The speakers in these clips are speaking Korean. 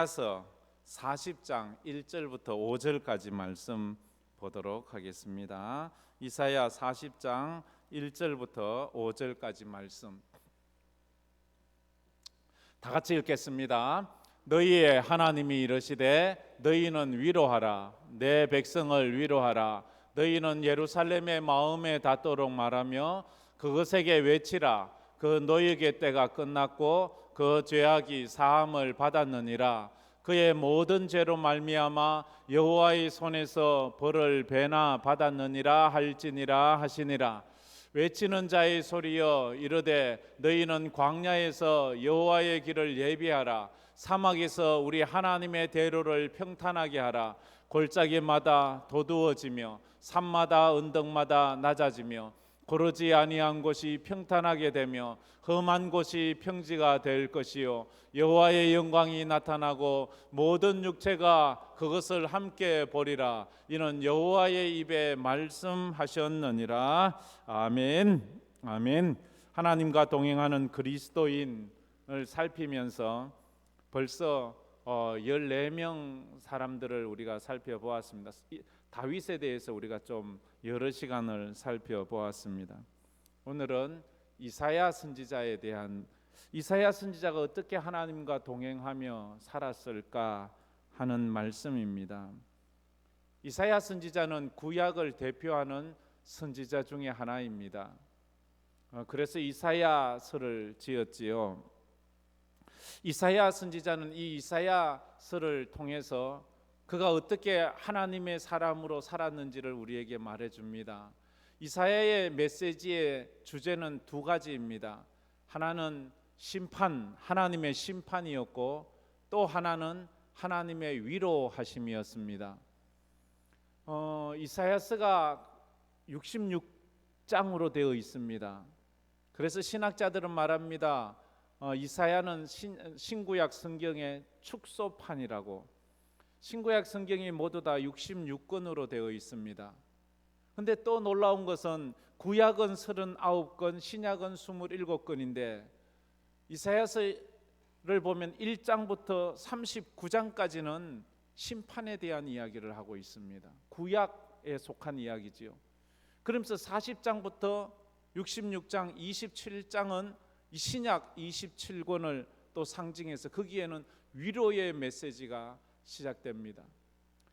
이사야서 40장 1절부터 5절까지 말씀 보도록 하겠습니다. 이사야 40장 1절부터 5절까지 말씀 다 같이 읽겠습니다. 너희의 하나님이 이르시되 너희는 위로하라. 내 백성을 위로하라. 너희는 예루살렘의 마음에 닿도록 말하며 그것에게 외치라. 그 노역의 때가 끝났고 그 죄악이 사함을 받았느니라. 그의 모든 죄로 말미암아 여호와의 손에서 벌을 배나 받았느니라 할지니라 하시니라. 외치는 자의 소리여 이르되 너희는 광야에서 여호와의 길을 예비하라. 사막에서 우리 하나님의 대로를 평탄하게 하라. 골짜기마다 도두어지며 산마다 언덕마다 낮아지며 고르지 아니한 곳이 평탄하게 되며 험한 곳이 평지가 될 것이요 여호와의 영광이 나타나고 모든 육체가 그것을 함께 보리라. 이는 여호와의 입에 말씀하셨느니라. 아멘. 아멘. 하나님과 동행하는 그리스도인을 살피면서 벌써 14명 사람들을 우리가 살펴보았습니다. 다윗에 대해서 우리가 좀 여러 시간을 살펴보았습니다. 오늘은 이사야 선지자에 대한, 이사야 선지자가 어떻게 하나님과 동행하며 살았을까 하는 말씀입니다. 이사야 선지자는 구약을 대표하는 선지자 중에 하나입니다. 그래서 이사야서를 지었지요. 이사야 선지자는 이 이사야서를 통해서 그가 어떻게 하나님의 사람으로 살았는지를 우리에게 말해줍니다. 이사야의 메시지의 주제는 두 가지입니다. 하나는 심판, 하나님의 심판이었고 또 하나는 하나님의 위로하심이었습니다. 이사야서가 66장으로 되어 있습니다. 그래서 신학자들은 말합니다. 이사야는 신구약 성경의 축소판이라고. 신구약 성경이 모두 다 66권으로 되어 있습니다. 근데 또 놀라운 것은 구약은 39권, 신약은 27권인데 이사야서를 보면 1장부터 39장까지는 심판에 대한 이야기를 하고 있습니다. 구약에 속한 이야기지요. 그러면서 40장부터 66장, 27장은 신약 27권을 또 상징해서 거기에는 위로의 메시지가 시작됩니다.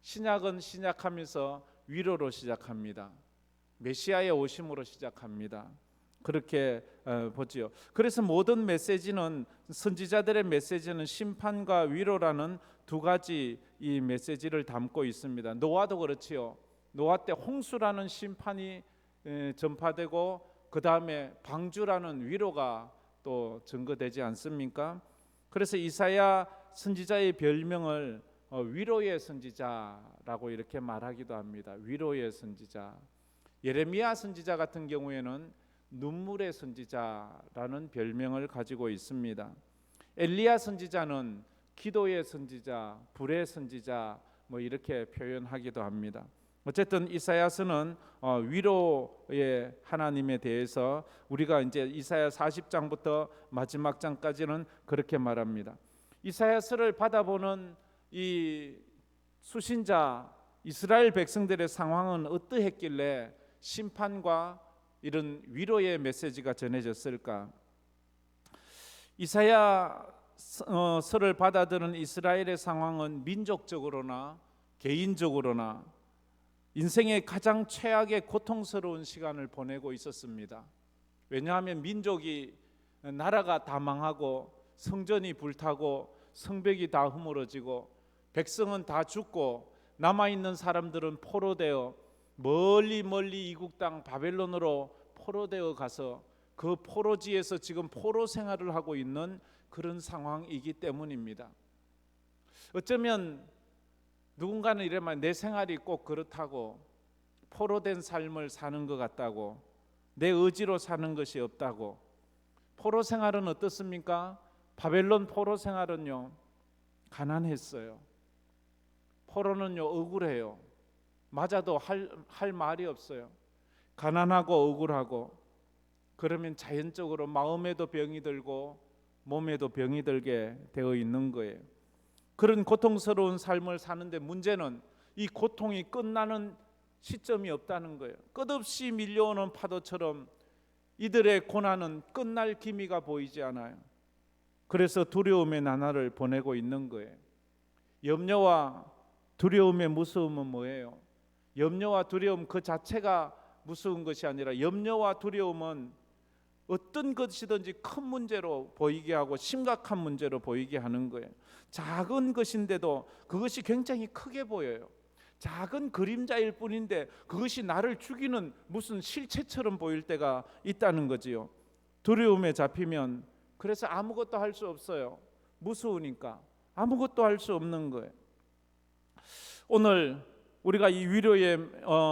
신약은 시작하면서 위로로 시작합니다. 메시아의 오심으로 시작합니다. 그렇게 보지요. 그래서 모든 메시지는, 선지자들의 메시지는 심판과 위로라는 두 가지 이 메시지를 담고 있습니다. 노아도 그렇지요. 노아 때 홍수라는 심판이 전파되고 그 다음에 방주라는 위로가 또 증거되지 않습니까? 그래서 이사야 선지자의 별명을 위로의 선지자라고 이렇게 말하기도 합니다. 위로의 선지자. 예레미야 선지자 같은 경우에는 눈물의 선지자라는 별명을 가지고 있습니다. 엘리야 선지자는 기도의 선지자, 불의 선지자 이렇게 표현하기도 합니다. 어쨌든 이사야서는 위로의 하나님에 대해서 우리가 이제 이사야 40장부터 마지막 장까지는 그렇게 말합니다. 이사야서를 받아보는 이 수신자 이스라엘 백성들의 상황은 어떠했길래 심판과 이런 위로의 메시지가 전해졌을까? 이사야서를 받아들은 이스라엘의 상황은 민족적으로나 개인적으로나 인생의 가장 최악의 고통스러운 시간을 보내고 있었습니다. 왜냐하면 민족이, 나라가 다 망하고 성전이 불타고 성벽이 다 허물어지고 백성은 다 죽고 남아있는 사람들은 포로되어 멀리 이국 땅 바벨론으로 포로되어 가서 그 포로지에서 지금 포로 생활을 하고 있는 그런 상황이기 때문입니다. 어쩌면 누군가는 이래 말, 내 생활이 꼭 그렇다고, 포로된 삶을 사는 것 같다고, 내 의지로 사는 것이 없다고. 포로 생활은 어떻습니까? 바벨론 포로 생활은요, 가난했어요. 포로는요, 억울해요. 맞아도 할 말이 없어요. 가난하고 억울하고. 그러면 자연적으로 마음에도 병이 들고 몸에도 병이 들게 되어 있는 거예요. 그런 고통스러운 삶을 사는데 문제는 이 고통이 끝나는 시점이 없다는 거예요. 끝없이 밀려오는 파도처럼 이들의 고난은 끝날 기미가 보이지 않아요. 그래서 두려움의 나날을 보내고 있는 거예요. 염려와 두려움의 무서움은 뭐예요? 염려와 두려움 그 자체가 무서운 것이 아니라 염려와 두려움은 어떤 것이든지 큰 문제로 보이게 하고 심각한 문제로 보이게 하는 거예요. 작은 것인데도 그것이 굉장히 크게 보여요. 작은 그림자일 뿐인데 그것이 나를 죽이는 무슨 실체처럼 보일 때가 있다는 거지요. 두려움에 잡히면 그래서 아무것도 할 수 없어요. 무서우니까 아무것도 할 수 없는 거예요. 오늘 우리가 이 위로의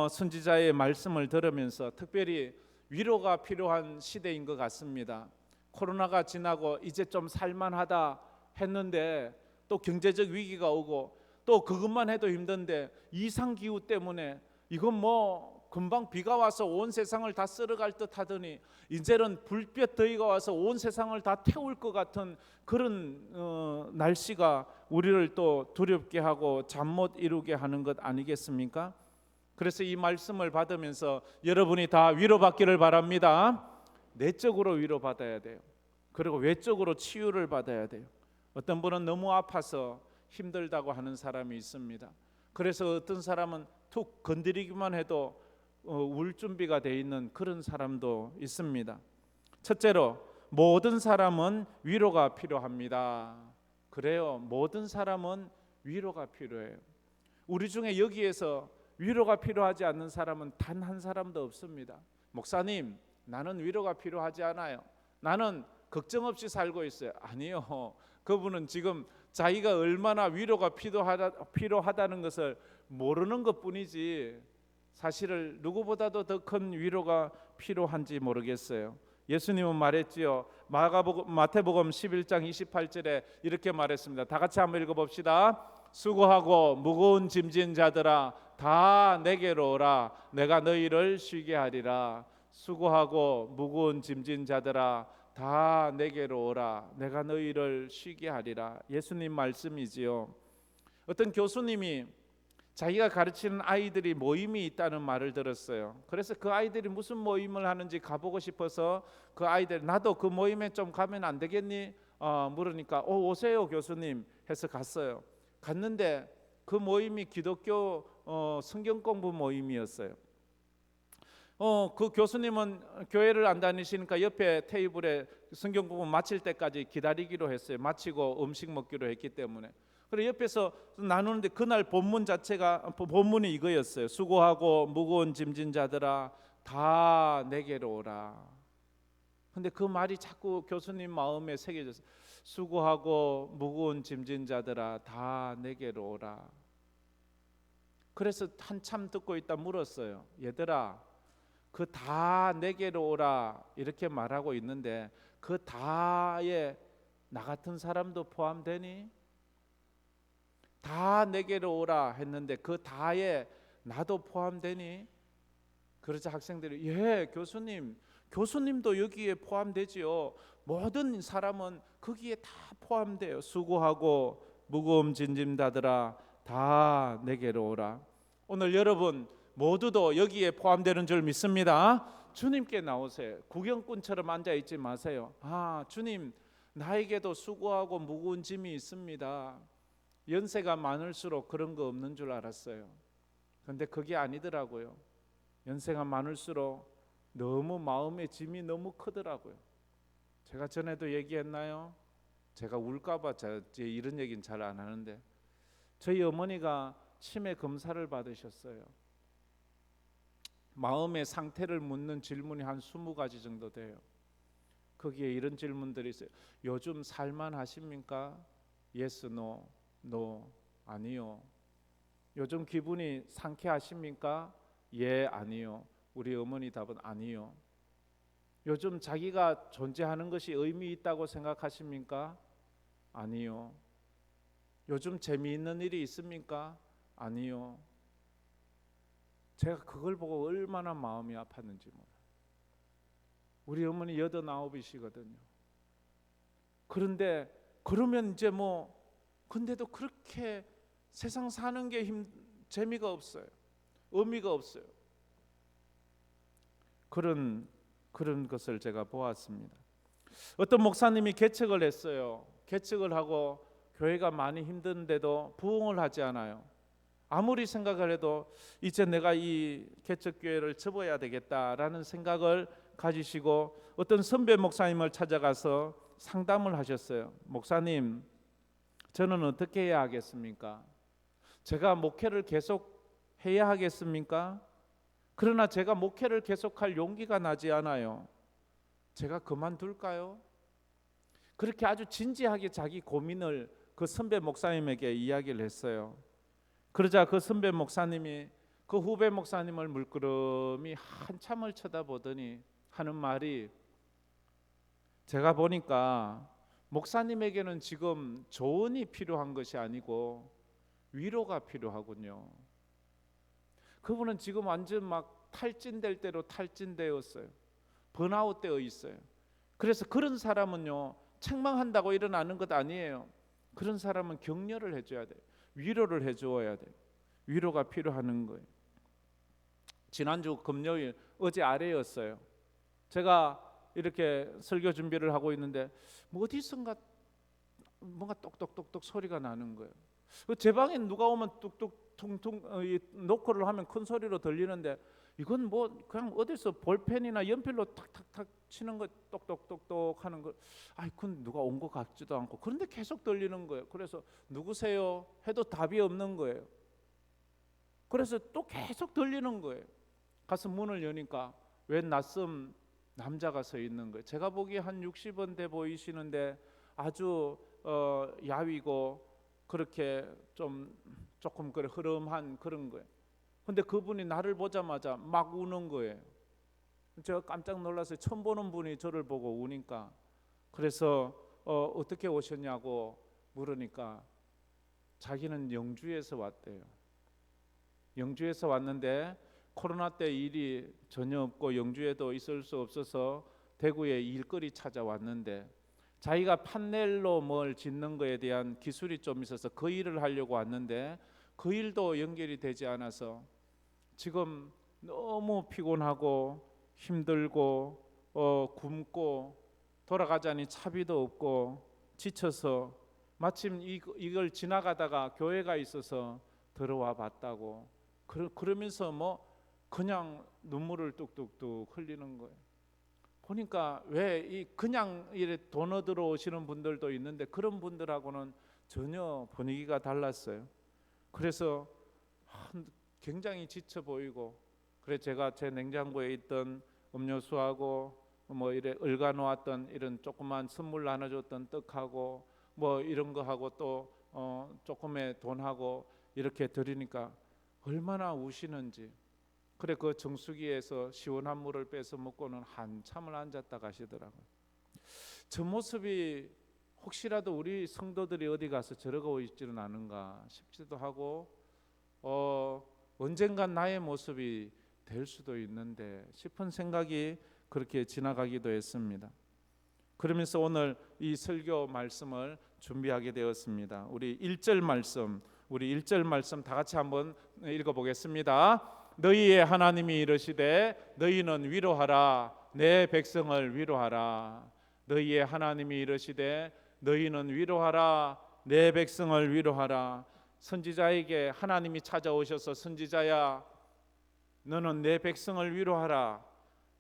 선지자의 말씀을 들으면서 특별히 위로가 필요한 시대인 것 같습니다. 코로나가 지나고 이제 좀 살만하다 했는데 또 경제적 위기가 오고 또 그것만 해도 힘든데 이상기후 때문에 이건 뭐 금방 비가 와서 온 세상을 다 쓸어갈 듯 하더니 이제는 불볕 더위가 와서 온 세상을 다 태울 것 같은 그런 날씨가 우리를 또 두렵게 하고 잠 못 이루게 하는 것 아니겠습니까? 그래서 이 말씀을 받으면서 여러분이 다 위로받기를 바랍니다. 내적으로 위로받아야 돼요. 그리고 외적으로 치유를 받아야 돼요. 어떤 분은 너무 아파서 힘들다고 하는 사람이 있습니다. 그래서 어떤 사람은 툭 건드리기만 해도 울 준비가 돼 있는 그런 사람도 있습니다. 첫째로 모든 사람은 위로가 필요합니다. 그래요. 모든 사람은 위로가 필요해요. 우리 중에 여기에서 위로가 필요하지 않는 사람은 단 한 사람도 없습니다. 목사님, 나는 위로가 필요하지 않아요. 나는 걱정 없이 살고 있어요. 아니요. 그분은 지금 자기가 얼마나 위로가 필요하다는 것을 모르는 것뿐이지 사실을 누구보다도 더 큰 위로가 필요한지 모르겠어요. 예수님은 말했지요. 마태복음 11장 28절에 이렇게 말했습니다. 다 같이 한번 읽어봅시다. 수고하고 무거운 짐진 자들아 다 내게로 오라. 내가 너희를 쉬게 하리라. 수고하고 무거운 짐진 자들아 다 내게로 오라. 내가 너희를 쉬게 하리라. 예수님 말씀이지요. 어떤 교수님이 자기가 가르치는 아이들이 모임이 있다는 말을 들었어요. 그래서 그 아이들이 무슨 모임을 하는지 가보고 싶어서 그 아이들 나도 그 모임에 좀 가면 안 되겠니? 물으니까 오세요 교수님 해서 갔어요. 갔는데 그 모임이 기독교 성경 공부 모임이었어요. 그 교수님은 교회를 안 다니시니까 옆에 테이블에 성경 공부 마칠 때까지 기다리기로 했어요. 마치고 음식 먹기로 했기 때문에. 그래 옆에서 나누는데 그날 본문이 이거였어요. 수고하고 무거운 짐진 자들아 다 내게로 오라. 근데 그 말이 자꾸 교수님 마음에 새겨졌어요. 수고하고 무거운 짐진 자들아 다 내게로 오라. 그래서 한참 듣고 있다 물었어요. 얘들아, 그 다 내게로 오라 이렇게 말하고 있는데 그 다에 나 같은 사람도 포함되니? 다 내게로 오라 했는데 그 다에 나도 포함되니? 그러자 학생들이 예 교수님도 여기에 포함되지요. 모든 사람은 거기에 다 포함돼요. 수고하고 무거움 짐진 자들아 다 내게로 오라. 오늘 여러분 모두도 여기에 포함되는 줄 믿습니다. 주님께 나오세요. 구경꾼처럼 앉아있지 마세요. 주님 나에게도 수고하고 무거운 짐이 있습니다. 연세가 많을수록 그런 거 없는 줄 알았어요. 그런데 그게 아니더라고요. 연세가 많을수록 너무 마음의 짐이 너무 크더라고요. 제가 전에도 얘기했나요? 제가 울까봐 이런 얘기는 잘 안 하는데 저희 어머니가 치매 검사를 받으셨어요. 마음의 상태를 묻는 질문이 한 20가지 정도 돼요. 거기에 이런 질문들이 있어요. 요즘 살만하십니까? Yes, no. No, 아니요. 요즘 기분이 상쾌하십니까? 예, 아니요. 우리 어머니 답은 아니요. 요즘 자기가 존재하는 것이 의미 있다고 생각하십니까? 아니요. 요즘 재미있는 일이 있습니까? 아니요. 제가 그걸 보고 얼마나 마음이 아팠는지 몰라요. 우리 어머니 89이시거든요. 그런데 그러면 이제 뭐 근데도 그렇게 세상 사는 게 재미가 없어요. 의미가 없어요. 그런 것을 제가 보았습니다. 어떤 목사님이 개척을 했어요. 개척을 하고 교회가 많이 힘든데도 부흥을 하지 않아요. 아무리 생각을 해도 이제 내가 이 개척교회를 접어야 되겠다라는 생각을 가지시고 어떤 선배 목사님을 찾아가서 상담을 하셨어요. 목사님, 저는 어떻게 해야 하겠습니까? 제가 목회를 계속 해야 하겠습니까? 그러나 제가 목회를 계속할 용기가 나지 않아요. 제가 그만둘까요? 그렇게 아주 진지하게 자기 고민을 그 선배 목사님에게 이야기를 했어요. 그러자 그 선배 목사님이 그 후배 목사님을 물끄러미 한참을 쳐다보더니 하는 말이, 제가 보니까 목사님에게는 지금 조언이 필요한 것이 아니고 위로가 필요하군요. 그분은 지금 완전 막 탈진될 대로 탈진되었어요. 번아웃 되어 있어요. 그래서 그런 사람은요, 책망한다고 일어나는 것 아니에요. 그런 사람은 격려를 해줘야 돼요. 위로를 해주어야 돼요. 위로가 필요한 거예요. 지난주 금요일, 어제 아래였어요. 제가 이렇게 설교 준비를 하고 있는데 어디선가 뭔가 똑똑똑똑 소리가 나는 거예요. 제 방에 누가 오면 뚝뚝 퉁퉁 노크를 하면 큰 소리로 들리는데, 이건 뭐 그냥 어디서 볼펜이나 연필로 탁탁탁 치는 거, 똑똑똑똑 하는 거, 그건 누가 온 것 같지도 않고, 그런데 계속 들리는 거예요. 그래서 누구세요? 해도 답이 없는 거예요. 그래서 또 계속 들리는 거예요. 가서 문을 여니까 웬 낯선 남자가 서 있는 거예요. 제가 보기에 한 60은 돼 보이시는데 아주 야위고 그렇게 조금 그래 흐름한 그런 거예요. 근데 그분이 나를 보자마자 막 우는 거예요. 제가 깜짝 놀라서 처음 보는 분이 저를 보고 우니까, 그래서 어떻게 오셨냐고 물으니까 자기는 영주에서 왔대요. 영주에서 왔는데 코로나 때 일이 전혀 없고 영주에도 있을 수 없어서 대구에 일거리 찾아왔는데, 자기가 판넬로 뭘 짓는 거에 대한 기술이 좀 있어서 그 일을 하려고 왔는데 그 일도 연결이 되지 않아서 지금 너무 피곤하고 힘들고 굶고 돌아가자니 차비도 없고 지쳐서 마침 이걸 지나가다가 교회가 있어서 들어와 봤다고 그러면서 뭐 그냥 눈물을 뚝뚝뚝 흘리는 거예요. 보니까 왜 이 그냥 이래 돈 얻으러 오시는 분들도 있는데 그런 분들하고는 전혀 분위기가 달랐어요. 그래서 굉장히 지쳐 보이고, 그래 제가 제 냉장고에 있던 음료수하고 뭐 이래 얼가 놓았던 이런 조그만 선물 나눠줬던 떡하고 뭐 이런 거 하고 또 조금의 돈하고 이렇게 드리니까 얼마나 우시는지. 그래 그 정수기에서 시원한 물을 빼서 먹고는 한참을 앉았다 가시더라고요. 저 모습이 혹시라도 우리 성도들이 어디 가서 저러고 있지는 않은가 싶기도 하고, 언젠간 나의 모습이 될 수도 있는데 싶은 생각이 그렇게 지나가기도 했습니다. 그러면서 오늘 이 설교 말씀을 준비하게 되었습니다. 우리 1절 말씀 다 같이 한번 읽어보겠습니다. 너희의 하나님이 이르시되 너희는 위로하라, 내 백성을 위로하라. 너희의 하나님이 이르시되 너희는 위로하라, 내 백성을 위로하라. 선지자에게 하나님이 찾아오셔서 선지자야, 너는 내 백성을 위로하라.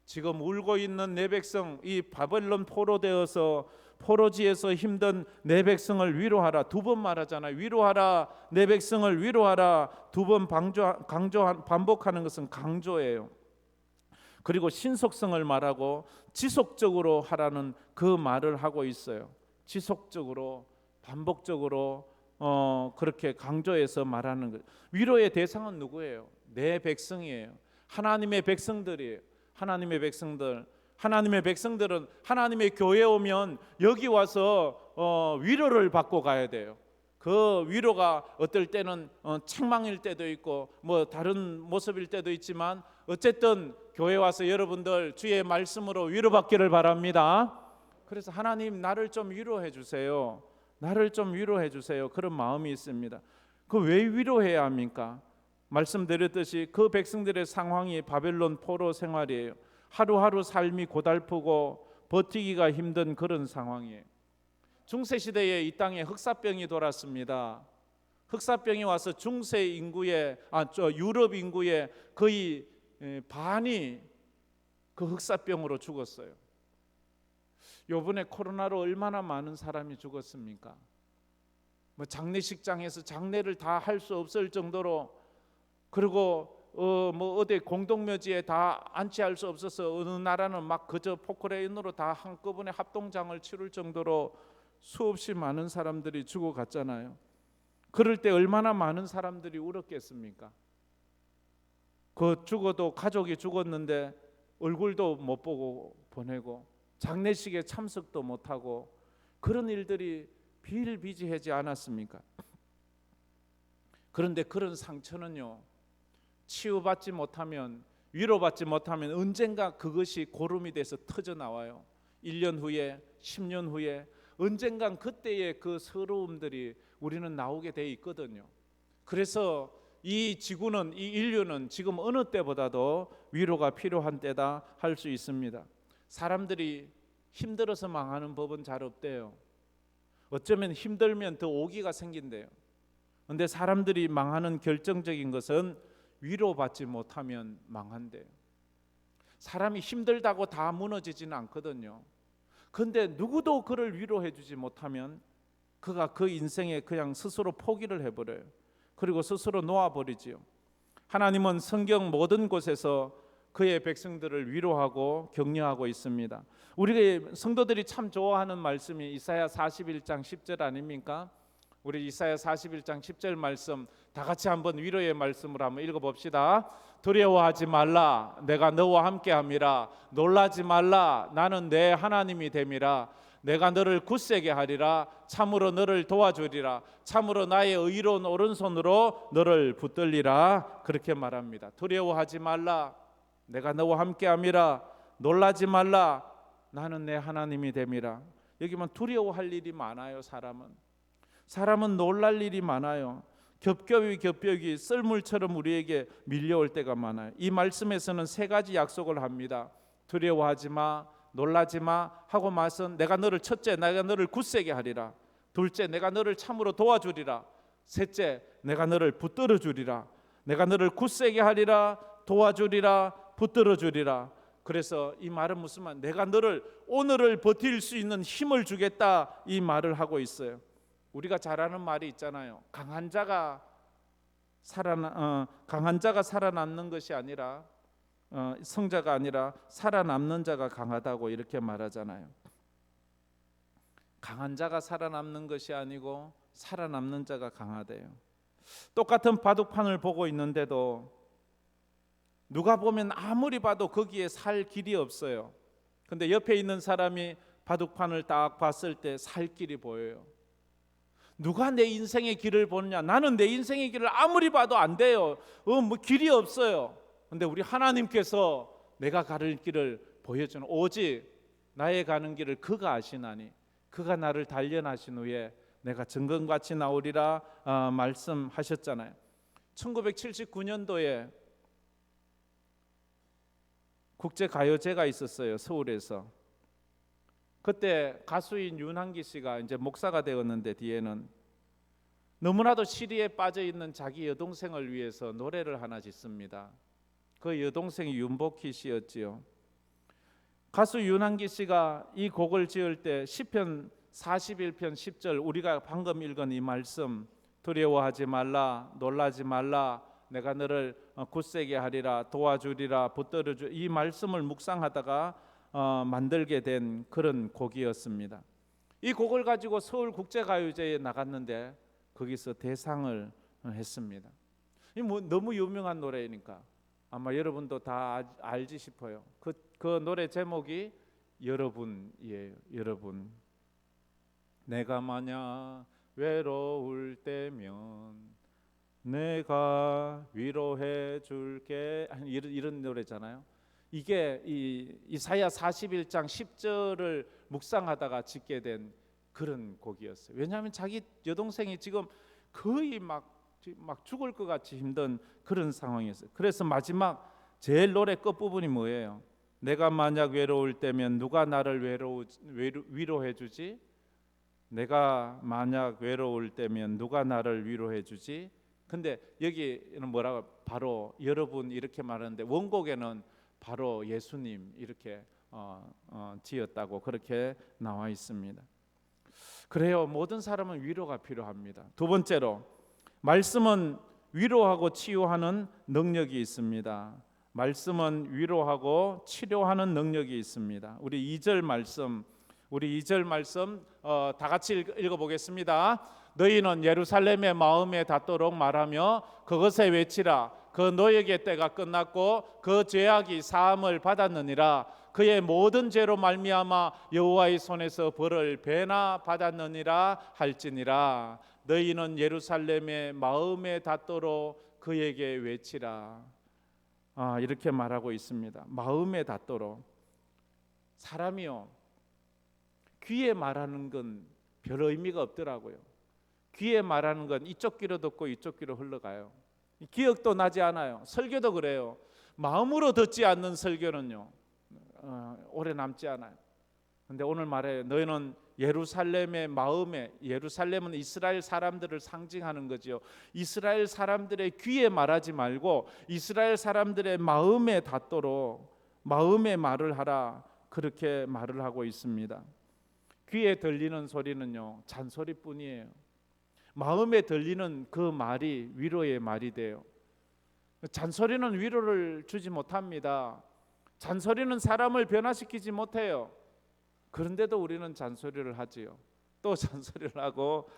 지금 울고 있는 내 백성, 이 바벨론 포로되어서 포로지에서 힘든 내 백성을 위로하라. 두 번 말하잖아요. 위로하라, 내 백성을 위로하라. 두 번 반복하는 것은 강조예요. 그리고 신속성을 말하고 지속적으로 하라는 그 말을 하고 있어요. 지속적으로 반복적으로 그렇게 강조해서 말하는 것. 위로의 대상은 누구예요? 내 백성이에요. 하나님의 백성들이에요. 하나님의 백성들은 하나님의 교회에 오면 여기 와서 위로를 받고 가야 돼요. 그 위로가 어떨 때는 책망일 때도 있고 뭐 다른 모습일 때도 있지만, 어쨌든 교회 와서 여러분들 주의 말씀으로 위로받기를 바랍니다. 그래서 하나님 나를 좀 위로해 주세요. 나를 좀 위로해 주세요. 그런 마음이 있습니다. 그 왜 위로해야 합니까? 말씀드렸듯이 그 백성들의 상황이 바벨론 포로 생활이에요. 하루하루 삶이 고달프고 버티기가 힘든 그런 상황이에요. 중세 시대에 이 땅에 흑사병이 돌았습니다. 흑사병이 와서 중세 인구의 유럽 인구의 거의 반이 그 흑사병으로 죽었어요. 요번에 코로나로 얼마나 많은 사람이 죽었습니까? 뭐 장례식장에서 장례를 다 할 수 없을 정도로, 그리고 뭐 어디 공동묘지에 다 안치할 수 없어서 어느 나라는 막 그저 포크레인으로 다 한꺼번에 합동장을 치를 정도로 수없이 많은 사람들이 죽어갔잖아요. 그럴 때 얼마나 많은 사람들이 울었겠습니까? 그 죽어도 가족이 죽었는데 얼굴도 못 보고 보내고 장례식에 참석도 못하고 그런 일들이 비일비재하지 않았습니까? 그런데 그런 상처는요, 치유받지 못하면, 위로받지 못하면 언젠가 그것이 고름이 돼서 터져 나와요. 1년 후에, 10년 후에 언젠간 그때의 그 서러움들이 우리는 나오게 돼 있거든요. 그래서 이 지구는, 이 인류는 지금 어느 때보다도 위로가 필요한 때다 할 수 있습니다. 사람들이 힘들어서 망하는 법은 잘 없대요. 어쩌면 힘들면 더 오기가 생긴대요. 그런데 사람들이 망하는 결정적인 것은 위로받지 못하면 망한대요. 사람이 힘들다고 다 무너지지는 않거든요. 그런데 누구도 그를 위로해 주지 못하면 그가 그 인생에 그냥 스스로 포기를 해버려요. 그리고 스스로 놓아버리지요. 하나님은 성경 모든 곳에서 그의 백성들을 위로하고 격려하고 있습니다. 우리 성도들이 참 좋아하는 말씀이 이사야 41장 10절 아닙니까? 우리 이사야 41장 10절 말씀 다 같이 한번 위로의 말씀으로 한번 읽어봅시다. 두려워하지 말라, 내가 너와 함께함이라. 놀라지 말라, 나는 내 하나님이 됨이라. 내가 너를 굳세게 하리라. 참으로 너를 도와주리라. 참으로 나의 의로운 오른손으로 너를 붙들리라. 그렇게 말합니다. 두려워하지 말라, 내가 너와 함께함이라. 놀라지 말라, 나는 내 하나님이 됨이라. 여기만 두려워할 일이 많아요. 사람은 놀랄 일이 많아요. 겹겹이 썰물처럼 우리에게 밀려올 때가 많아요. 이 말씀에서는 세 가지 약속을 합니다. 두려워하지 마, 놀라지 마 하고 말씀, 내가 너를 첫째, 내가 너를 굳세게 하리라. 둘째, 내가 너를 참으로 도와주리라. 셋째, 내가 너를 붙들어 주리라. 내가 너를 굳세게 하리라, 도와주리라, 붙들어 주리라. 그래서 이 말은 무슨 말? 내가 너를 오늘을 버틸 수 있는 힘을 주겠다, 이 말을 하고 있어요. 우리가 잘 아는 말이 있잖아요. 강한 자가 살아남는 것이 아니라 성자가 아니라 살아남는 자가 강하다고 이렇게 말하잖아요. 강한 자가 살아남는 것이 아니고 살아남는 자가 강하대요. 똑같은 바둑판을 보고 있는데도 누가 보면 아무리 봐도 거기에 살 길이 없어요. 근데 옆에 있는 사람이 바둑판을 딱 봤을 때 살 길이 보여요. 누가 내 인생의 길을 보느냐? 나는 내 인생의 길을 아무리 봐도 안 돼요. 뭐 길이 없어요. 근데 우리 하나님께서 내가 가는 길을 보여주는, 오직 나의 가는 길을 그가 아시나니 그가 나를 단련하신 후에 내가 정금같이 나오리라 말씀하셨잖아요. 1979년도에 국제가요제가 있었어요. 서울에서. 그때 가수인 윤한기 씨가 이제 목사가 되었는데 뒤에는 너무나도 시리에 빠져 있는 자기 여동생을 위해서 노래를 하나 짓습니다. 그 여동생이 윤복희 씨였지요. 가수 윤한기 씨가 이 곡을 지을 때 시편 41편 10절, 우리가 방금 읽은 이 말씀, 두려워하지 말라, 놀라지 말라, 내가 너를 굳세게 하리라, 도와주리라, 붙들어 주, 이 말씀을 묵상하다가 만들게 된 그런 곡이었습니다. 이 곡을 가지고 서울국제가요제에 나갔는데 거기서 대상을 했습니다. 너무 유명한 노래니까 아마 여러분도 다 알지 싶어요. 그 노래 제목이 여러분이에요. 여러분. 내가 만약 외로울 때면 내가 위로해 줄게, 이런 노래잖아요. 이게 이사야 41장 10절을 묵상하다가 짓게 된 그런 곡이었어요. 왜냐하면 자기 여동생이 지금 거의 막 죽을 것 같이 힘든 그런 상황이었어요. 그래서 마지막 제일 노래 끝부분이 뭐예요? 내가 만약 외로울 때면 누가 나를 위로해 주지? 내가 만약 외로울 때면 누가 나를 위로해 주지? 근데 여기는 뭐라고? 바로 여러분 이렇게 말하는데 원곡에는 바로 예수님 이렇게 지었다고 그렇게 나와 있습니다. 그래요. 모든 사람은 위로가 필요합니다. 두 번째로 말씀은 위로하고 치유하는 능력이 있습니다. 말씀은 위로하고 치료하는 능력이 있습니다. 우리 2절 말씀 다 같이 읽어보겠습니다. 너희는 예루살렘의 마음에 닿도록 말하며 그것에 외치라. 그 너에게 때가 끝났고 그 죄악이 사함을 받았느니라. 그의 모든 죄로 말미암아 여호와의 손에서 벌을 배나 받았느니라 할지니라. 너희는 예루살렘의 마음에 닿도록 그에게 외치라. 이렇게 말하고 있습니다. 마음에 닿도록. 사람이요, 귀에 말하는 건 별 의미가 없더라고요. 귀에 말하는 건 이쪽 귀로 듣고 이쪽 귀로 흘러가요. 기억도 나지 않아요. 설교도 그래요. 마음으로 듣지 않는 설교는요 오래 남지 않아요. 근데 오늘 말해요. 너희는 예루살렘의 마음에, 예루살렘은 이스라엘 사람들을 상징하는 거지요. 이스라엘 사람들의 귀에 말하지 말고 이스라엘 사람들의 마음에 닿도록 마음에 말을 하라. 그렇게 말을 하고 있습니다. 귀에 들리는 소리는요 잔소리뿐이에요. 마음에 들리는 그 말이 위로의 말이 돼요. 잔소리는 위로를 주지 못합니다. 잔소리는 사람을 변화시키지 못해요. 그런데도 우리는 잔소리를 하지요. 또 잔소리를 하고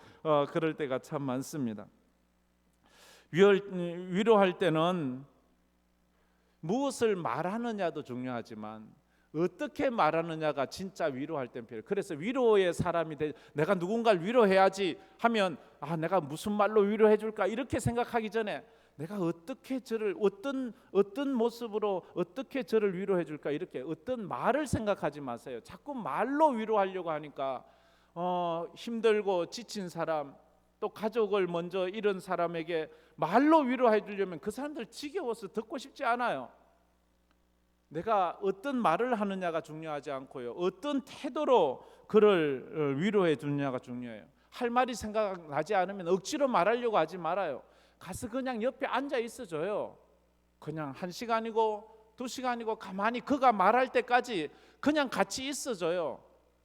그럴 때가 참 많습니다. 위로할 때는 무엇을 말하느냐도 중요하지만 어떻게 말하느냐가 진짜 위로할 땐 필요해요. 그래서 위로의 사람이 내가 누군가를 위로해야지 하면 내가 무슨 말로 위로해 줄까 이렇게 생각하기 전에 내가 어떻게 저를 어떤 모습으로 어떻게 저를 위로해 줄까 이렇게 어떤 말을 생각하지 마세요. 자꾸 말로 위로하려고 하니까 힘들고 지친 사람 또 가족을 먼저 잃은 사람에게 말로 위로해 주려면 그 사람들 지겨워서 듣고 싶지 않아요. 내가 어떤 말을 하느냐가 중요하지 않고요. 어떤 태도로 그를 위로해 주느냐가 중요해요. 할 말이 생각나지 않으면 억지로 말하려고 하지 말아요. 가서 그냥 옆에 앉아 있어줘요. 그냥 1시간이고 2시간이고 가만히 그가 말할 때까지 그냥 같이 있어줘요.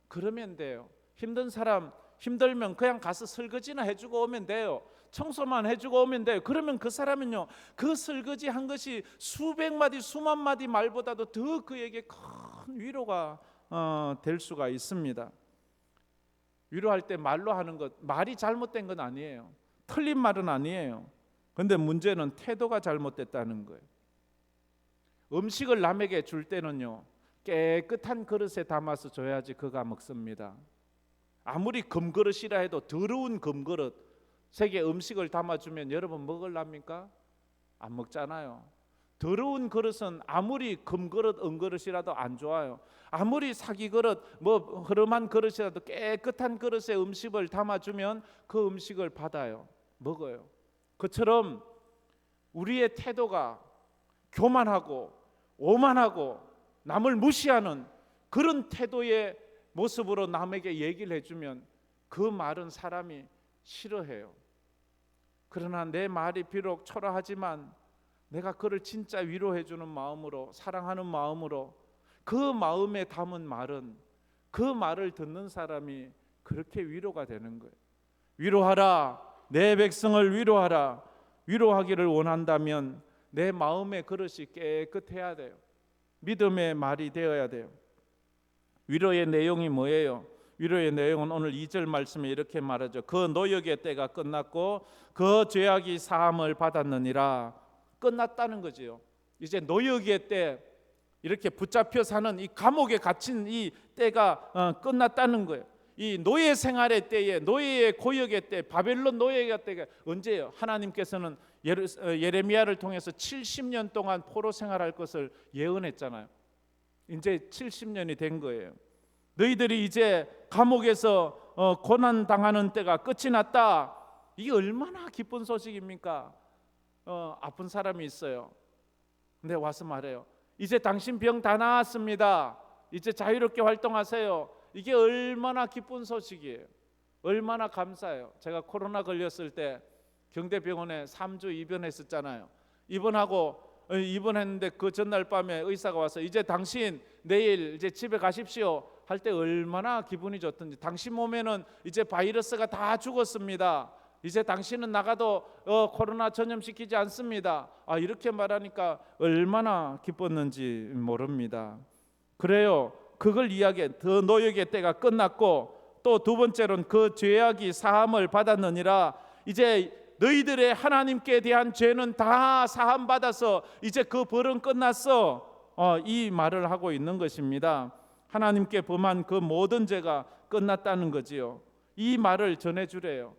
그러면 돼요. 힘든 사람 힘들면 그냥 가서 설거지나 해주고 오면 돼요. 청소만 해주고 오면 돼요. 그러면 그 사람은요 그 설거지 한 것이 수백 마디 수만 마디 말보다도 더 그에게 큰 위로가 될 수가 있습니다. 위로할 때 말로 하는 것, 말이 잘못된 건 아니에요. 틀린 말은 아니에요. 그런데 문제는 태도가 잘못됐다는 거예요. 음식을 남에게 줄 때는요 깨끗한 그릇에 담아서 줘야지 그가 먹습니다. 아무리 금그릇이라 해도 더러운 금그릇 세계 음식을 담아주면 여러분 먹을랍니까? 안 먹잖아요. 더러운 그릇은 아무리 금그릇 은그릇이라도 안 좋아요. 아무리 사기 그릇 흐름한 그릇이라도 깨끗한 그릇에 음식을 담아주면 그 음식을 받아요. 먹어요. 그처럼 우리의 태도가 교만하고 오만하고 남을 무시하는 그런 태도의 모습으로 남에게 얘기를 해주면 그 말은 사람이 싫어해요. 그러나 내 말이 비록 초라하지만 내가 그를 진짜 위로해주는 마음으로 사랑하는 마음으로 그 마음에 담은 말은 그 말을 듣는 사람이 그렇게 위로가 되는 거예요. 위로하라. 내 백성을 위로하라. 위로하기를 원한다면 내 마음의 그릇이 깨끗해야 돼요. 믿음의 말이 되어야 돼요. 위로의 내용이 뭐예요? 위로의 내용은 오늘 2절 말씀에 이렇게 말하죠. 그 노역의 때가 끝났고 그 죄악이 사함을 받았느니라. 끝났다는 거지요. 이제 노역의 때 이렇게 붙잡혀 사는 이 감옥에 갇힌 이 때가 끝났다는 거예요. 이 노예 생활의 때에 노예의 고역의 때 바벨론 노예의 때가 언제예요? 하나님께서는 예레미야를 통해서 70년 동안 포로 생활할 것을 예언했잖아요. 이제 70년이 된 거예요. 너희들이 이제 감옥에서 고난 당하는 때가 끝이 났다. 이게 얼마나 기쁜 소식입니까? 아픈 사람이 있어요. 근데 와서 말해요. 이제 당신 병 다 나았습니다. 이제 자유롭게 활동하세요. 이게 얼마나 기쁜 소식이에요. 얼마나 감사해요. 제가 코로나 걸렸을 때 경대병원에 3주 입원했었잖아요. 입원했는데 그 전날 밤에 의사가 와서 이제 당신 내일 이제 집에 가십시오 할 때 얼마나 기분이 좋던지. 당신 몸에는 이제 바이러스가 다 죽었습니다. 이제 당신은 나가도 코로나 전염시키지 않습니다. 이렇게 말하니까 얼마나 기뻤는지 모릅니다. 그래요. 그걸 이야기해. 더 노역의 때가 끝났고 또 두 번째로는 그 죄악이 사함을 받았느니라. 이제 너희들의 하나님께 대한 죄는 다 사함 받아서 이제 그 벌은 끝났어. 이 말을 하고 있는 것입니다. 하나님께 범한 그 모든 죄가 끝났다는 거지요. 이 말을 전해주래요.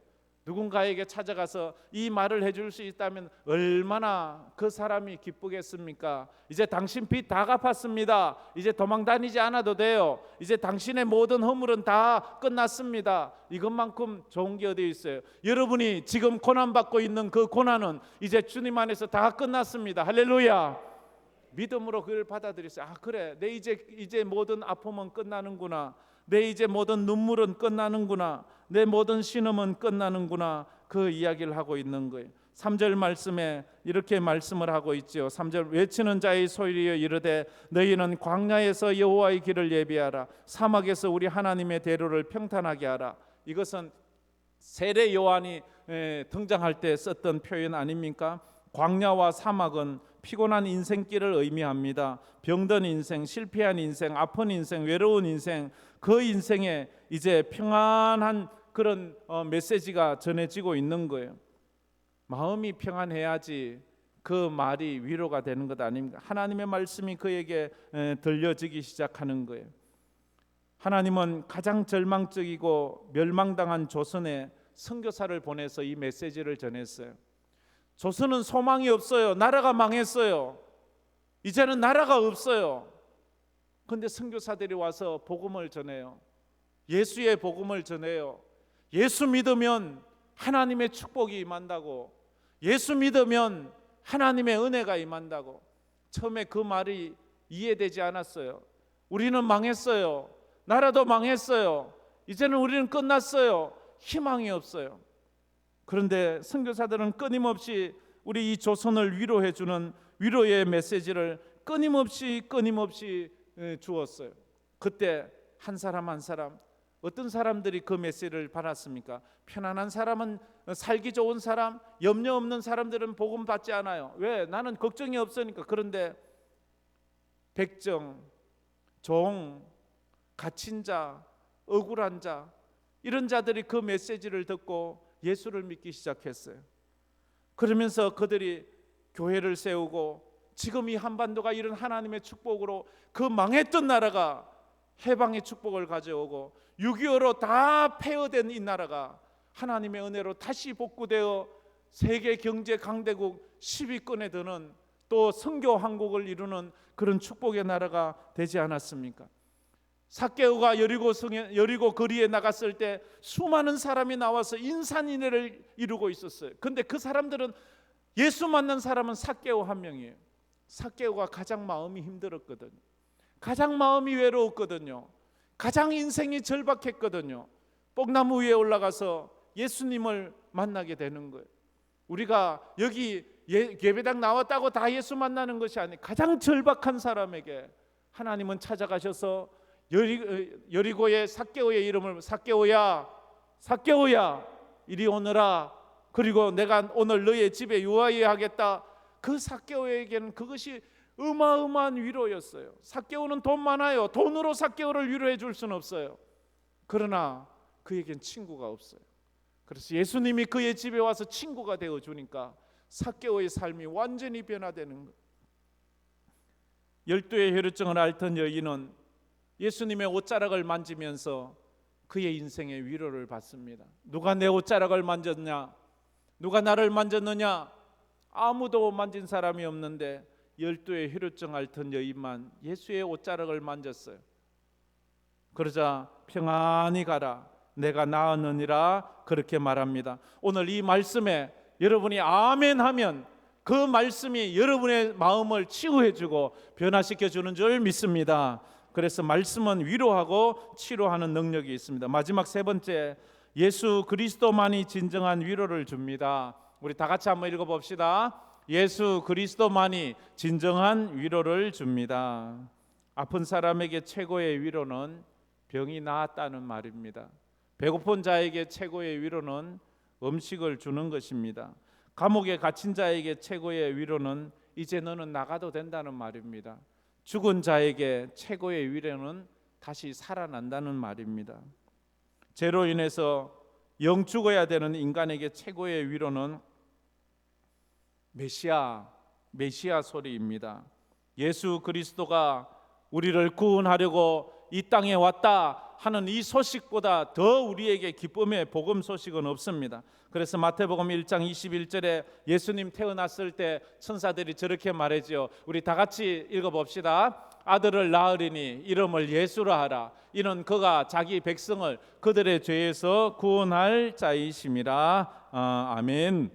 누군가에게 찾아가서 이 말을 해줄 수 있다면 얼마나 그 사람이 기쁘겠습니까? 이제 당신 빚 다 갚았습니다. 이제 도망 다니지 않아도 돼요. 이제 당신의 모든 허물은 다 끝났습니다. 이것만큼 좋은 게 어디 있어요? 여러분이 지금 고난받고 있는 그 고난은 이제 주님 안에서 다 끝났습니다. 할렐루야. 믿음으로 그걸 받아들이세요. 그래, 내 이제 모든 아픔은 끝나는구나. 내 이제 모든 눈물은 끝나는구나. 내 모든 신음은 끝나는구나. 그 이야기를 하고 있는 거예요. 3절 말씀에 이렇게 말씀을 하고 있죠. 3절 외치는 자의 소리여 이르되 너희는 광야에서 여호와의 길을 예비하라. 사막에서 우리 하나님의 대로를 평탄하게 하라. 이것은 세례 요한이 등장할 때 썼던 표현 아닙니까? 광야와 사막은 피곤한 인생길을 의미합니다. 병든 인생, 실패한 인생, 아픈 인생, 외로운 인생, 그 인생에 이제 평안한 그런 메시지가 전해지고 있는 거예요. 마음이 평안해야지 그 말이 위로가 되는 것 아닙니까? 하나님의 말씀이 그에게 들려지기 시작하는 거예요. 하나님은 가장 절망적이고 멸망당한 조선에 선교사를 보내서 이 메시지를 전했어요. 조선은 소망이 없어요. 나라가 망했어요. 이제는 나라가 없어요. 그런데 선교사들이 와서 복음을 전해요. 예수의 복음을 전해요. 예수 믿으면 하나님의 축복이 임한다고, 예수 믿으면 하나님의 은혜가 임한다고. 처음에 그 말이 이해되지 않았어요. 우리는 망했어요. 나라도 망했어요. 이제는 우리는 끝났어요. 희망이 없어요. 그런데 선교사들은 끊임없이 우리 이 조선을 위로해 주는 위로의 메시지를 끊임없이 주었어요. 그때 한 사람 한 사람, 어떤 사람들이 그 메시지를 받았습니까? 편안한 사람은, 살기 좋은 사람, 염려 없는 사람들은 복음 받지 않아요. 왜? 나는 걱정이 없으니까. 그런데 백정, 종, 갇힌 자, 억울한 자, 이런 자들이 그 메시지를 듣고 예수를 믿기 시작했어요. 그러면서 그들이 교회를 세우고 지금 이 한반도가 이런 하나님의 축복으로 그 망했던 나라가 해방의 축복을 가져오고 6.25로 다 폐허된 이 나라가 하나님의 은혜로 다시 복구되어 세계 경제 강대국 10위권에 드는 또 선교 왕국을 이루는 그런 축복의 나라가 되지 않았습니까? 삭개오가 여리고 거리에 나갔을 때 수많은 사람이 나와서 인산인해를 이루고 있었어요. 그런데 그 사람들은, 예수 만난 사람은 삭개오 한 명이에요. 삭개오가 가장 마음이 힘들었거든요. 가장 마음이 외로웠거든요. 가장 인생이 절박했거든요. 뽕나무 위에 올라가서 예수님을 만나게 되는 거예요. 우리가 여기 예배당 나왔다고 다 예수 만나는 것이 아니에요. 가장 절박한 사람에게 하나님은 찾아가셔서 여리고의 삭개오의 이름을, 삭개오야 이리 오너라. 그리고 내가 오늘 너의 집에 유하게 하겠다. 그 삭개오에게는 그것이 어마어마한 위로였어요. 삭개오는 돈 많아요. 돈으로 삭개오를 위로해 줄 수는 없어요. 그러나 그에겐 친구가 없어요. 그래서 예수님이 그의 집에 와서 친구가 되어 주니까 삭개오의 삶이 완전히 변화되는 거예요. 12의 혈루증을 앓던 여인은 예수님의 옷자락을 만지면서 그의 인생의 위로를 받습니다. 누가 내 옷자락을 만졌냐? 누가 나를 만졌느냐? 아무도 만진 사람이 없는데 12의 혈루증 앓던 여인만 예수의 옷자락을 만졌어요. 그러자 평안히 가라, 내가 나았느니라 그렇게 말합니다. 오늘 이 말씀에 여러분이 아멘 하면 그 말씀이 여러분의 마음을 치유해주고 변화시켜주는 줄 믿습니다. 그래서 말씀은 위로하고 치료하는 능력이 있습니다. 마지막 세 번째, 예수 그리스도만이 진정한 위로를 줍니다. 우리 다 같이 한번 읽어봅시다. 예수 그리스도만이 진정한 위로를 줍니다. 아픈 사람에게 최고의 위로는 병이 나았다는 말입니다. 배고픈 자에게 최고의 위로는 음식을 주는 것입니다. 감옥에 갇힌 자에게 최고의 위로는 이제 너는 나가도 된다는 말입니다. 죽은 자에게 최고의 위로는 다시 살아난다는 말입니다. 죄로 인해서 영 죽어야 되는 인간에게 최고의 위로는 메시아 소리입니다. 예수 그리스도가 우리를 구원하려고 이 땅에 왔다 하는 이 소식보다 더 우리에게 기쁨의 복음 소식은 없습니다. 그래서 마태복음 1장 21절에 예수님 태어났을 때 천사들이 저렇게 말했죠. 우리 다 같이 읽어봅시다. 아들을 낳으리니 이름을 예수라 하라. 이는 그가 자기 백성을 그들의 죄에서 구원할 자이심이라. 아멘.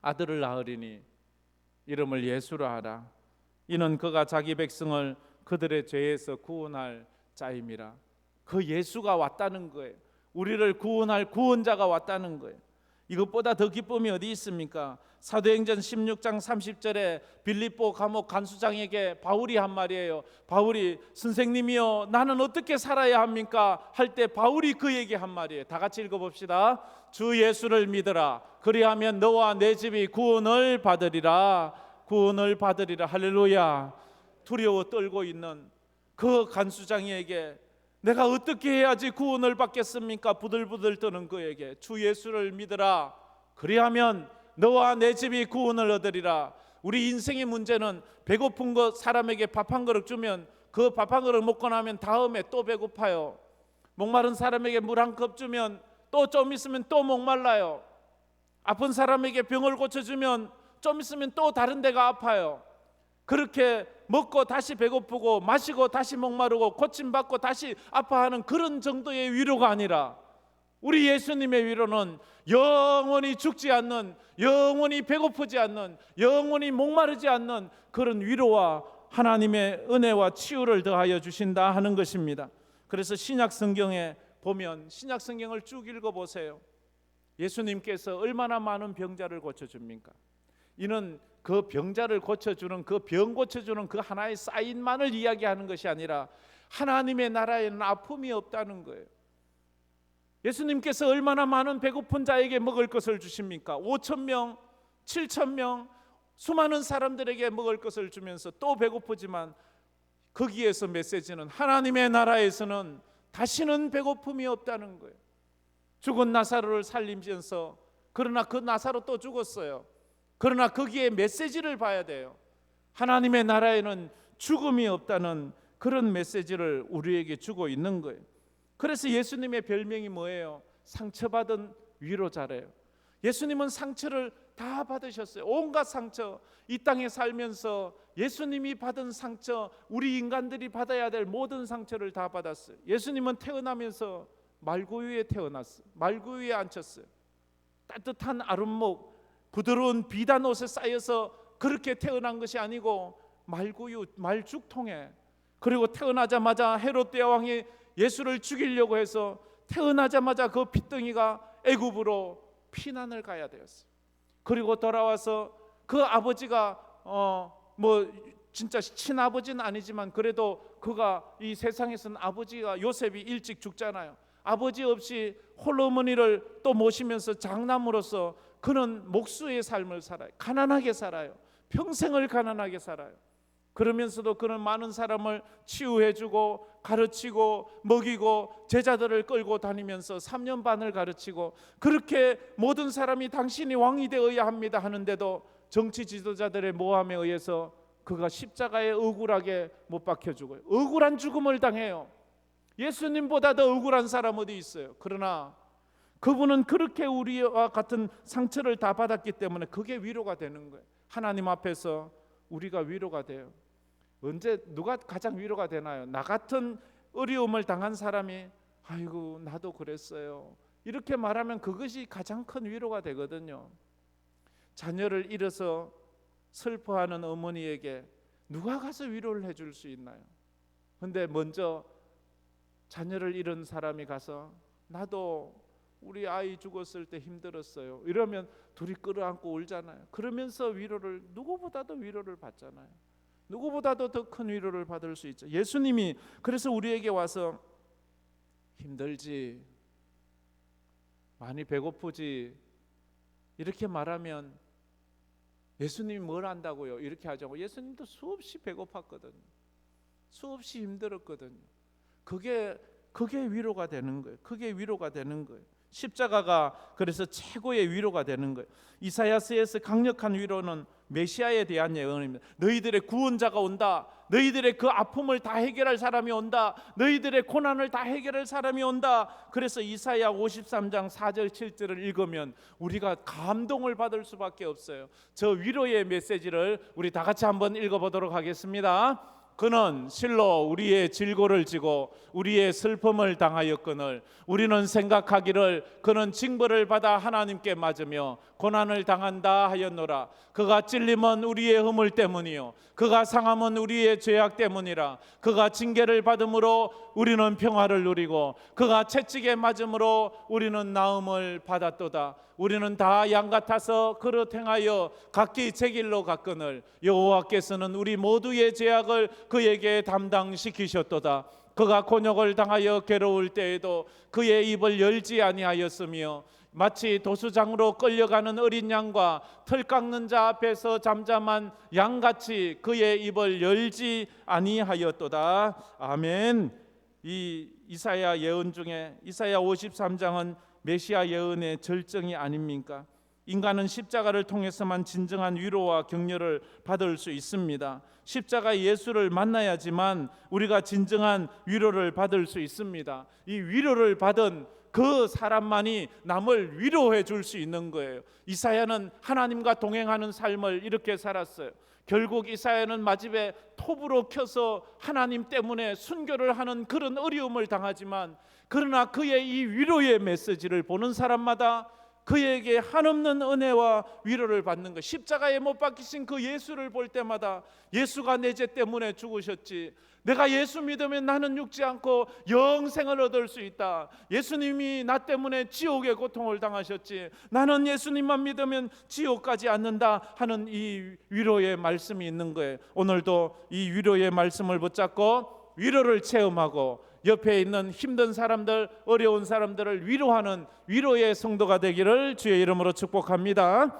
아들을 낳으리니 이름을 예수라 하라. 이는 그가 자기 백성을 그들의 죄에서 구원할 자임이라. 그 예수가 왔다는 거예요. 우리를 구원할 구원자가 왔다는 거예요. 이것보다 더 기쁨이 어디 있습니까? 사도행전 16장 30절에 빌립보 감옥 간수장에게 바울이 한 말이에요. 바울이 선생님이여 나는 어떻게 살아야 합니까? 할 때 바울이 그에게 한 말이에요. 다 같이 읽어봅시다. 주 예수를 믿으라. 그리하면 너와 내 집이 구원을 받으리라. 구원을 받으리라. 할렐루야. 두려워 떨고 있는 그 간수장에게 내가 어떻게 해야지 구원을 받겠습니까? 부들부들 떠는 그에게 주 예수를 믿으라. 그리하면 너와 내 집이 구원을 얻으리라. 우리 인생의 문제는 배고픈 것 사람에게 밥 한 그릇 주면 그 밥 한 그릇 먹고 나면 다음에 또 배고파요. 목마른 사람에게 물 한 컵 주면 또 좀 있으면 또 목말라요. 아픈 사람에게 병을 고쳐주면 좀 있으면 또 다른 데가 아파요. 그렇게 먹고 다시 배고프고 마시고 다시 목마르고 고침받고 다시 아파하는 그런 정도의 위로가 아니라 우리 예수님의 위로는 영원히 죽지 않는, 영원히 배고프지 않는, 영원히 목마르지 않는 그런 위로와 하나님의 은혜와 치유를 더하여 주신다 하는 것입니다. 그래서 신약 성경에 보면 신약 성경을 쭉 읽어보세요. 예수님께서 얼마나 많은 병자를 고쳐줍니까? 이는 그 병자를 고쳐주는 그 병 고쳐주는 그 하나의 사인만을 이야기하는 것이 아니라 하나님의 나라에는 아픔이 없다는 거예요. 예수님께서 얼마나 많은 배고픈 자에게 먹을 것을 주십니까? 5,000명, 7,000명 수많은 사람들에게 먹을 것을 주면서 또 배고프지만 거기에서 메시지는 하나님의 나라에서는 다시는 배고픔이 없다는 거예요. 죽은 나사로를 살리면서 그러나 그 나사로 또 죽었어요. 그러나 거기에 메시지를 봐야 돼요. 하나님의 나라에는 죽음이 없다는 그런 메시지를 우리에게 주고 있는 거예요. 그래서 예수님의 별명이 뭐예요? 상처받은 위로자래요. 예수님은 상처를 다 받으셨어요. 온갖 상처, 이 땅에 살면서 예수님이 받은 상처, 우리 인간들이 받아야 될 모든 상처를 다 받았어요. 예수님은 태어나면서 말구유에 태어났어요. 말구유에 앉혔어요. 따뜻한 아름목, 부드러운 비단 옷에 쌓여서 그렇게 태어난 것이 아니고 말구유, 말죽통에, 그리고 태어나자마자 헤롯 대왕이 예수를 죽이려고 해서 태어나자마자 그 핏덩이가 애굽으로 피난을 가야 되었어요. 그리고 돌아와서 그 아버지가 진짜 친아버지는 아니지만 그래도 그가 이 세상에서는 아버지가 요셉이 일찍 죽잖아요. 아버지 없이 홀로머니를 또 모시면서 장남으로서 그는 목수의 삶을 살아요. 가난하게 살아요. 평생을 가난하게 살아요. 그러면서도 그는 많은 사람을 치유해주고 가르치고 먹이고 제자들을 끌고 다니면서 3년 반을 가르치고 그렇게 모든 사람이 당신이 왕이 되어야 합니다 하는데도 정치 지도자들의 모함에 의해서 그가 십자가에 억울하게 못 박혀 죽어요. 억울한 죽음을 당해요. 예수님보다 더 억울한 사람 어디 있어요? 그러나 그분은 그렇게 우리와 같은 상처를 다 받았기 때문에 그게 위로가 되는 거예요. 하나님 앞에서 우리가 위로가 돼요. 언제 누가 가장 위로가 되나요? 나 같은 어려움을 당한 사람이 아이고 나도 그랬어요. 이렇게 말하면 그것이 가장 큰 위로가 되거든요. 자녀를 잃어서 슬퍼하는 어머니에게 누가 가서 위로를 해줄 수 있나요? 근데 먼저 자녀를 잃은 사람이 가서 나도 우리 아이 죽었을 때 힘들었어요. 이러면 둘이 끌어안고 울잖아요. 그러면서 위로를, 누구보다도 위로를 받잖아요. 누구보다도 더 큰 위로를 받을 수 있죠. 예수님이 그래서 우리에게 와서 힘들지, 많이 배고프지 이렇게 말하면 예수님이 뭘 안다고요? 이렇게 하자고. 예수님도 수없이 배고팠거든요. 수없이 힘들었거든요. 그게 위로가 되는 거예요. 그게 위로가 되는 거예요. 십자가가 그래서 최고의 위로가 되는 거예요. 이사야서에서 강력한 위로는 메시아에 대한 예언입니다. 너희들의 구원자가 온다. 너희들의 그 아픔을 다 해결할 사람이 온다. 너희들의 고난을 다 해결할 사람이 온다. 그래서 이사야 53장 4절 7절을 읽으면 우리가 감동을 받을 수밖에 없어요. 저 위로의 메시지를 우리 다 같이 한번 읽어보도록 하겠습니다. 그는 실로 우리의 질고를 지고 우리의 슬픔을 당하였거늘 우리는 생각하기를 그는 징벌을 받아 하나님께 맞으며 고난을 당한다 하였노라. 그가 찔림은 우리의 허물 때문이요 그가 상함은 우리의 죄악 때문이라. 그가 징계를 받음으로 우리는 평화를 누리고 그가 채찍에 맞음으로 우리는 나음을 받았도다. 우리는 다 양 같아서 그릇 행하여 각기 제 길로 갔거늘 여호와께서는 우리 모두의 죄악을 그에게 담당시키셨도다. 그가 곤욕을 당하여 괴로울 때에도 그의 입을 열지 아니하였으며 마치 도수장으로 끌려가는 어린 양과 털 깎는 자 앞에서 잠잠한 양같이 그의 입을 열지 아니하였도다. 아멘. 이 이사야 예언 중에 이사야 53장은 메시아 예언의 절정이 아닙니까? 인간은 십자가를 통해서만 진정한 위로와 격려를 받을 수 있습니다. 십자가 예수를 만나야지만 우리가 진정한 위로를 받을 수 있습니다. 이 위로를 받은 그 사람만이 남을 위로해 줄 수 있는 거예요. 이사야는 하나님과 동행하는 삶을 이렇게 살았어요. 결국 이사야는 마집에 톱으로 켜서 하나님 때문에 순교를 하는 그런 어려움을 당하지만 그러나 그의 이 위로의 메시지를 보는 사람마다 그에게 한없는 은혜와 위로를 받는 것. 십자가에 못 박히신 그 예수를 볼 때마다 예수가 내 죄 때문에 죽으셨지, 내가 예수 믿으면 나는 죽지 않고 영생을 얻을 수 있다, 예수님이 나 때문에 지옥의 고통을 당하셨지, 나는 예수님만 믿으면 지옥 가지 않는다 하는 이 위로의 말씀이 있는 거예요. 오늘도 이 위로의 말씀을 붙잡고 위로를 체험하고 옆에 있는 힘든 사람들, 어려운 사람들을 위로하는 위로의 성도가 되기를 주의 이름으로 축복합니다.